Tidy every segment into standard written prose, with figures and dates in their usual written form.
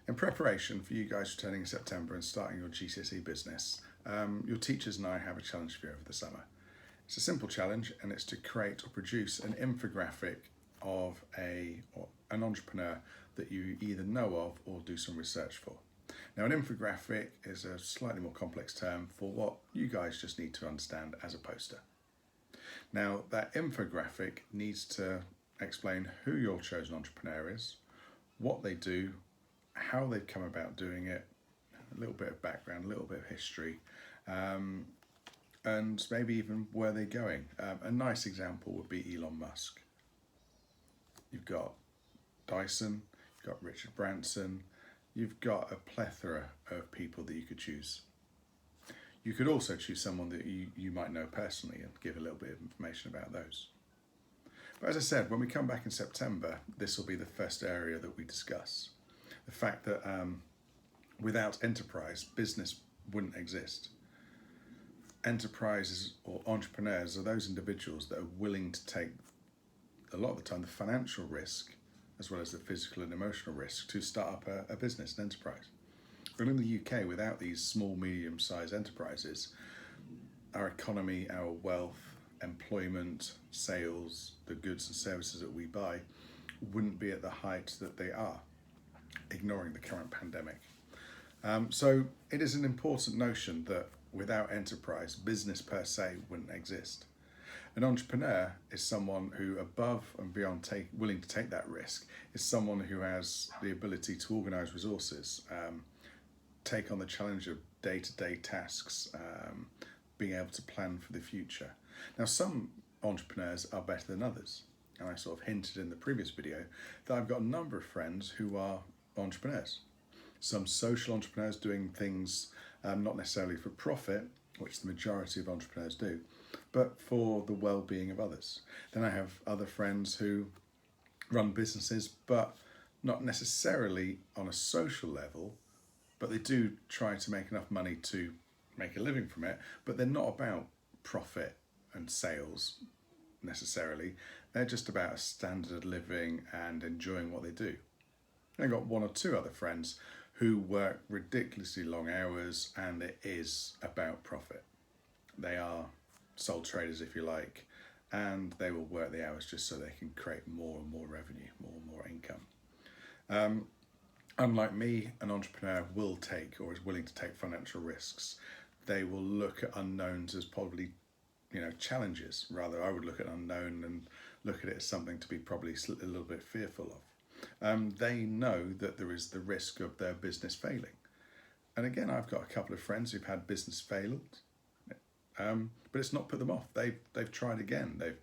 In preparation for you guys returning in September and starting your GCSE business, your teachers and I have a challenge for you over the summer. It's a simple challenge, and it's to create or produce an infographic of an entrepreneur that you either know of or do some research for. Now, an infographic is a slightly more complex term for what you guys just need to understand as a poster. Now, that infographic needs to explain who your chosen entrepreneur is, what they do, how they've come about doing it, a little bit of background, a little bit of history, and maybe even where they're going. A nice example would be Elon Musk. You've got Dyson, you've got Richard Branson, you've got a plethora of people that you could choose. You could also choose someone that you might know personally and give a little bit of information about those. But as I said, when we come back in September, this will be the first area that we discuss. The fact that without enterprise, business wouldn't exist. Enterprises or entrepreneurs are those individuals that are willing to take, a lot of the time, the financial risk as well as the physical and emotional risk to start up a business, an enterprise. But in the UK, without these small, medium-sized enterprises, our economy, our wealth, employment, sales, the goods and services that we buy wouldn't be at the height that they are, ignoring the current pandemic. So it is an important notion that without enterprise, business per se wouldn't exist. An entrepreneur is someone who, above and beyond willing to take that risk, is someone who has the ability to organise resources, take on the challenge of day-to-day tasks, being able to plan for the future. Now, some entrepreneurs are better than others. And I sort of hinted in the previous video that I've got a number of friends who are entrepreneurs. Some social entrepreneurs doing things not necessarily for profit, which the majority of entrepreneurs do, but for the well-being of others. Then I have other friends who run businesses, but not necessarily on a social level, but they do try to make enough money to make a living from it, but they're not about profit and sales necessarily. They're just about a standard of living and enjoying what they do. And I've got one or two other friends who work ridiculously long hours, and it is about profit. They are sole traders, if you like, and they will work the hours just so they can create more and more revenue, more and more income. Unlike me, an entrepreneur will take, or is willing to take, financial risks. They will look at unknowns as probably, challenges. Rather, I would look at unknown and look at it as something to be probably a little bit fearful of. They know that there is the risk of their business failing. And again, I've got a couple of friends who've had business failed, but it's not put them off. They've tried again. They've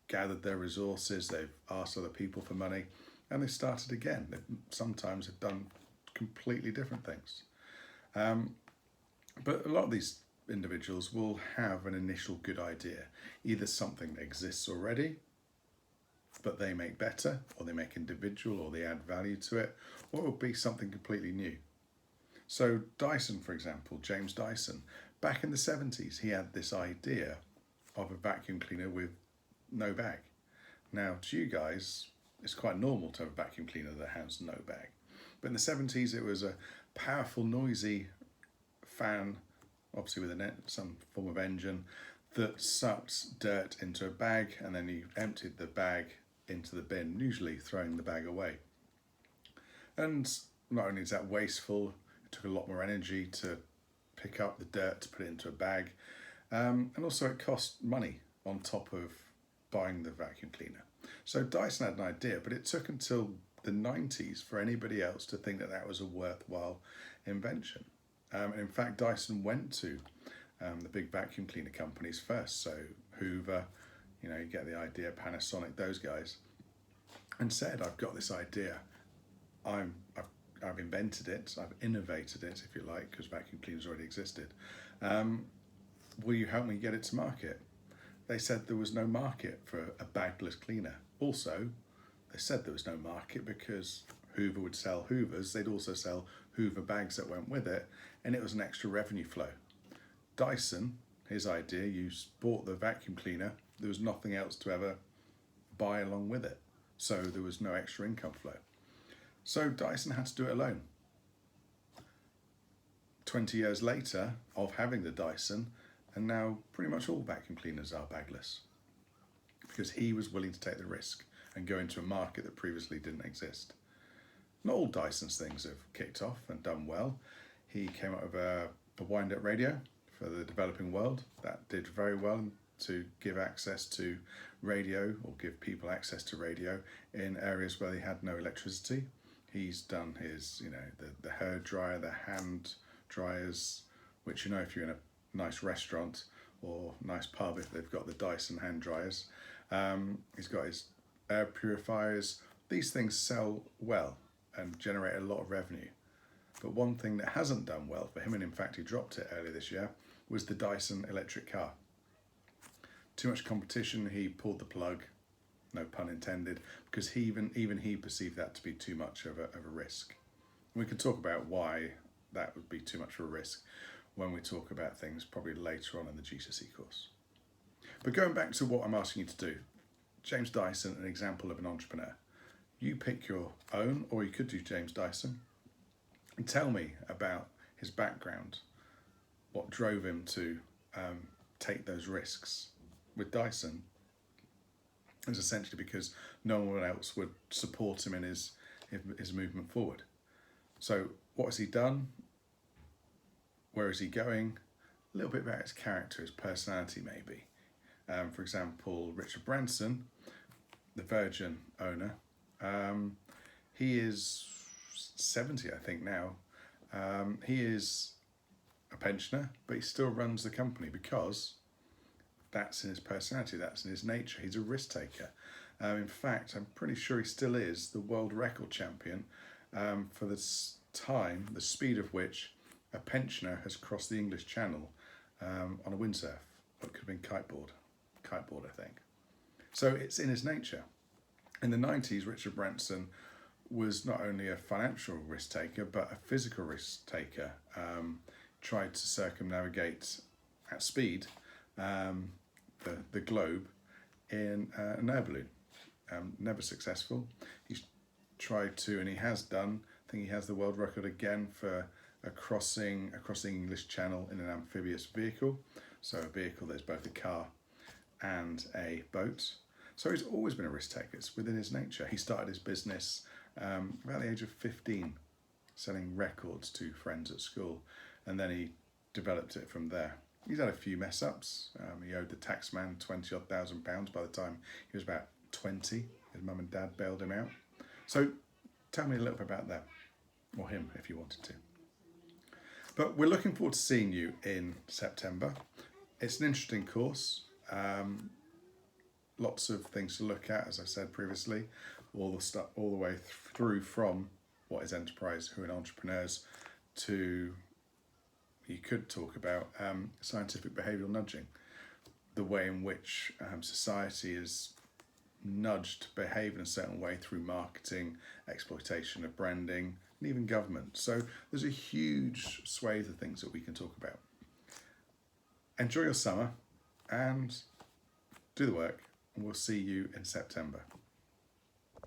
gathered their resources, they've asked other people for money, and they started again. They sometimes have done completely different things. But a lot of these individuals will have an initial good idea, either something that exists already, but they make better, or they make individual, or they add value to it, or it will be something completely new. So Dyson, for example, James Dyson, back in the 70s, he had this idea of a vacuum cleaner with no bag. Now, to you guys, it's quite normal to have a vacuum cleaner that has no bag. But in the 70s, it was a powerful, noisy fan, obviously with some form of engine, that sucked dirt into a bag, and then you emptied the bag into the bin, usually throwing the bag away. And not only is that wasteful, it took a lot more energy to pick up the dirt to put it into a bag, and also it cost money on top of buying the vacuum cleaner. So Dyson had an idea, but it took until the 90s for anybody else to think that that was a worthwhile invention. In fact, Dyson went to the big vacuum cleaner companies first, so Hoover, you get the idea, Panasonic, those guys, and said, I've got this idea, I've invented it, I've innovated it, if you like, because vacuum cleaners already existed. Will you help me get it to market? They said there was no market for a bagless cleaner. Also, they said there was no market because Hoover would sell Hoovers, they'd also sell Hoover bags that went with it, and it was an extra revenue flow. Dyson, his idea, you bought the vacuum cleaner, there was nothing else to ever buy along with it, so there was no extra income flow. So Dyson had to do it alone. 20 years later of having the Dyson, and now pretty much all vacuum cleaners are bagless, because he was willing to take the risk and go into a market that previously didn't exist. Not all Dyson's things have kicked off and done well. He came up with a wind-up radio for the developing world that did very well to give access to radio, or give people access to radio in areas where they had no electricity. He's done his, the hair dryer, the hand dryers, which, if you're in a nice restaurant or nice pub, if they've got the Dyson hand dryers. He's got his air purifiers. These things sell well and generate a lot of revenue. But one thing that hasn't done well for him, and in fact he dropped it earlier this year, was the Dyson electric car. Too much competition, he pulled the plug, no pun intended, because even he perceived that to be too much of a risk. And we can talk about why that would be too much of a risk when we talk about things probably later on in the GCSE course. But going back to what I'm asking you to do, James Dyson, an example of an entrepreneur. You pick your own, or you could do James Dyson, and tell me about his background, what drove him to take those risks with Dyson. It's essentially because no one else would support him in his movement forward. So what has he done? Where is he going? A little bit about his character, his personality maybe. For example, Richard Branson, the Virgin owner, he is 70, I think now. He is a pensioner, but he still runs the company because that's in his personality, that's in his nature. He's a risk taker. In fact, I'm pretty sure he still is the world record champion for the time, the speed of which a pensioner has crossed the English Channel on a windsurf. Or it could have been kiteboard, I think. So it's in his nature. In the 90s, Richard Branson was not only a financial risk taker, but a physical risk taker. Tried to circumnavigate at speed the globe in an air balloon. Never successful. He's tried to, and he has done, I think he has the world record again for crossing across the English Channel in an amphibious vehicle. So a vehicle that's both a car and a boat. So he's always been a risk taker. It's within his nature. He started his business about the age of 15, selling records to friends at school, and then he developed it from there. He's had a few mess ups. He owed the taxman £20,000 by the time he was about 20. His mum and dad bailed him out. So tell me a little bit about that, or him if you wanted to. But we're looking forward to seeing you in September. It's an interesting course. Lots of things to look at, as I said previously, all the way through from what is enterprise, who are entrepreneurs, to you could talk about scientific behavioural nudging, the way in which society is nudged to behave in a certain way through marketing, exploitation of branding, and even government. So there's a huge swathe of things that we can talk about. Enjoy your summer and do the work, and we'll see you in September.